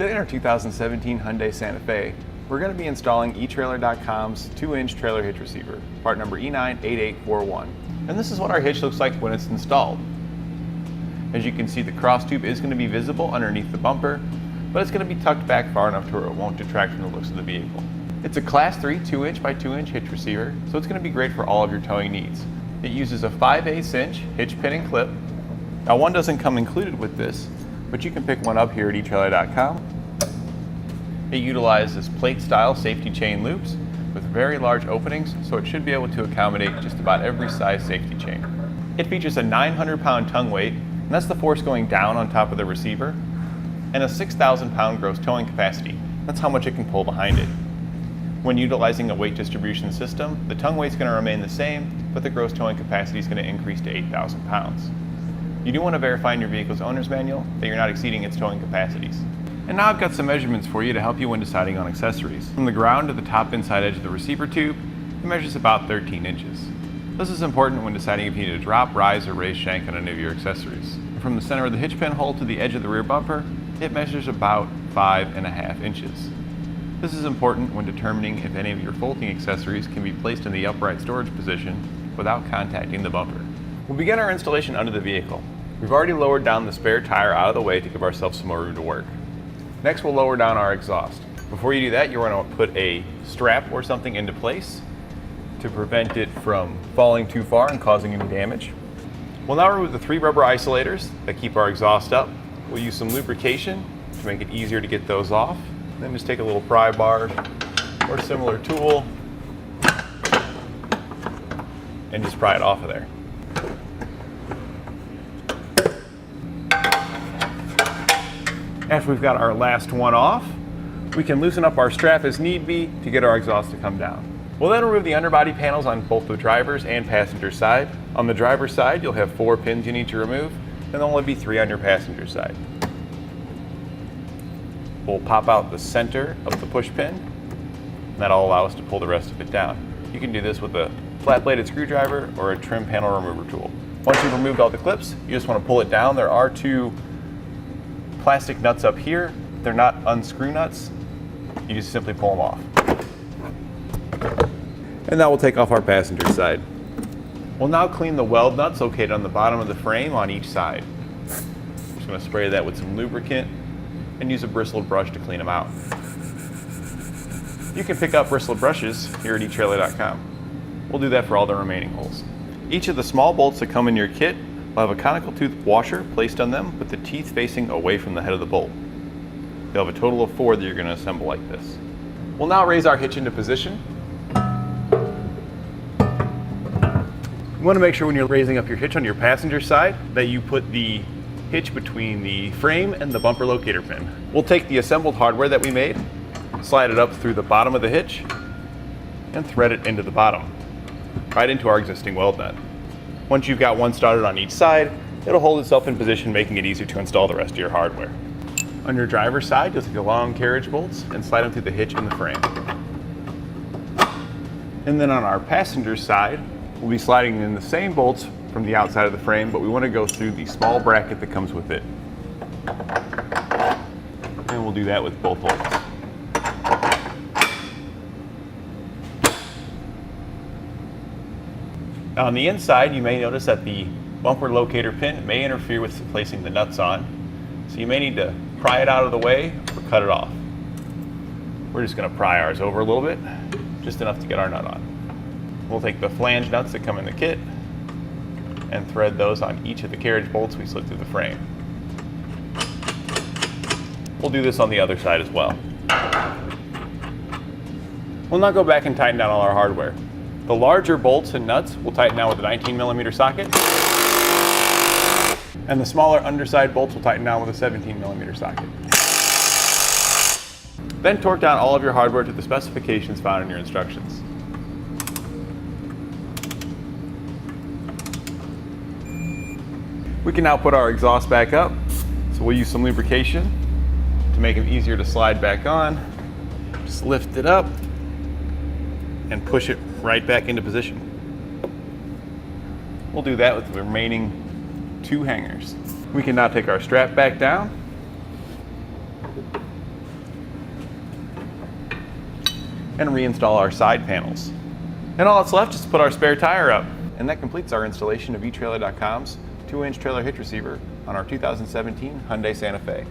Today in our 2017 Hyundai Santa Fe, we're going to be installing Etrailer.com's 2-inch trailer hitch receiver, part number E98841. And this is what our hitch looks like when it's installed. As you can see, the cross tube is going to be visible underneath the bumper, but it's going to be tucked back far enough to where it won't detract from the looks of the vehicle. It's a Class 3 2-inch by 2-inch hitch receiver, so it's going to be great for all of your towing needs. It uses a 5/8 inch hitch pin and clip. Now, one doesn't come included with this, but you can pick one up here at Etrailer.com. It utilizes plate-style safety chain loops with very large openings, so it should be able to accommodate just about every size safety chain. It features a 900-pound tongue weight, and that's the force going down on top of the receiver, and a 6,000-pound gross towing capacity. That's how much it can pull behind it. When utilizing a weight distribution system, the tongue weight's going to remain the same, but the gross towing capacity is going to increase to 8,000 pounds. You do want to verify in your vehicle's owner's manual that you're not exceeding its towing capacities. And now I've got some measurements for you to help you when deciding on accessories. From the ground to the top inside edge of the receiver tube, it measures about 13 inches. This is important when deciding if you need to drop, rise, or raise shank on any of your accessories. From the center of the hitch pinhole to the edge of the rear bumper, it measures about 5.5 inches. This is important when determining if any of your folding accessories can be placed in the upright storage position without contacting the bumper. We'll begin our installation under the vehicle. We've already lowered down the spare tire out of the way to give ourselves some more room to work. Next, we'll lower down our exhaust. Before you do that, you're going to put a strap or something into place to prevent it from falling too far and causing any damage. We'll now remove the 3 rubber isolators that keep our exhaust up. We'll use some lubrication to make it easier to get those off. Then just take a little pry bar or similar tool and just pry it off of there. After we've got our last one off, we can loosen up our strap as need be to get our exhaust to come down. We'll then remove the underbody panels on both the driver's and passenger side. On the driver's side, you'll have 4 pins you need to remove, and there'll only be 3 on your passenger side. We'll pop out the center of the push pin, and that'll allow us to pull the rest of it down. You can do this with a flat-bladed screwdriver or a trim panel remover tool. Once you've removed all the clips, you just want to pull it down. There are 2 plastic nuts up here. They're not unscrew nuts. You just simply pull them off. And now we'll take off our passenger side. We'll now clean the weld nuts located on the bottom of the frame on each side. I'm just going to spray that with some lubricant and use a bristled brush to clean them out. You can pick up bristled brushes here at Etrailer.com. We'll do that for all the remaining holes. Each of the small bolts that come in your kit will have a conical tooth washer placed on them with the teeth facing away from the head of the bolt. You'll have a total of 4 that you're going to assemble like this. We'll now raise our hitch into position. You want to make sure when you're raising up your hitch on your passenger side that you put the hitch between the frame and the bumper locator pin. We'll take the assembled hardware that we made, slide it up through the bottom of the hitch, and thread it into the bottom, right into our existing weld nut. Once you've got one started on each side, it'll hold itself in position, making it easier to install the rest of your hardware. On your driver's side, you'll take the long carriage bolts and slide them through the hitch in the frame. And then on our passenger side, we'll be sliding in the same bolts from the outside of the frame, but we want to go through the small bracket that comes with it. And we'll do that with both bolts. Now on the inside, you may notice that the bumper locator pin may interfere with placing the nuts on, so you may need to pry it out of the way or cut it off. We're just going to pry ours over a little bit, just enough to get our nut on. We'll take the flange nuts that come in the kit and thread those on each of the carriage bolts we slid through the frame. We'll do this on the other side as well. We'll now go back and tighten down all our hardware. The larger bolts and nuts will tighten down with a 19mm socket, and the smaller underside bolts will tighten down with a 17mm socket. Then torque down all of your hardware to the specifications found in your instructions. We can now put our exhaust back up, so we'll use some lubrication to make it easier to slide back on. Just lift it up and push it right back into position. We'll do that with the remaining 2 hangers. We can now take our strap back down and reinstall our side panels. And all that's left is to put our spare tire up. And that completes our installation of Etrailer.com's 2-inch trailer hitch receiver on our 2017 Hyundai Santa Fe.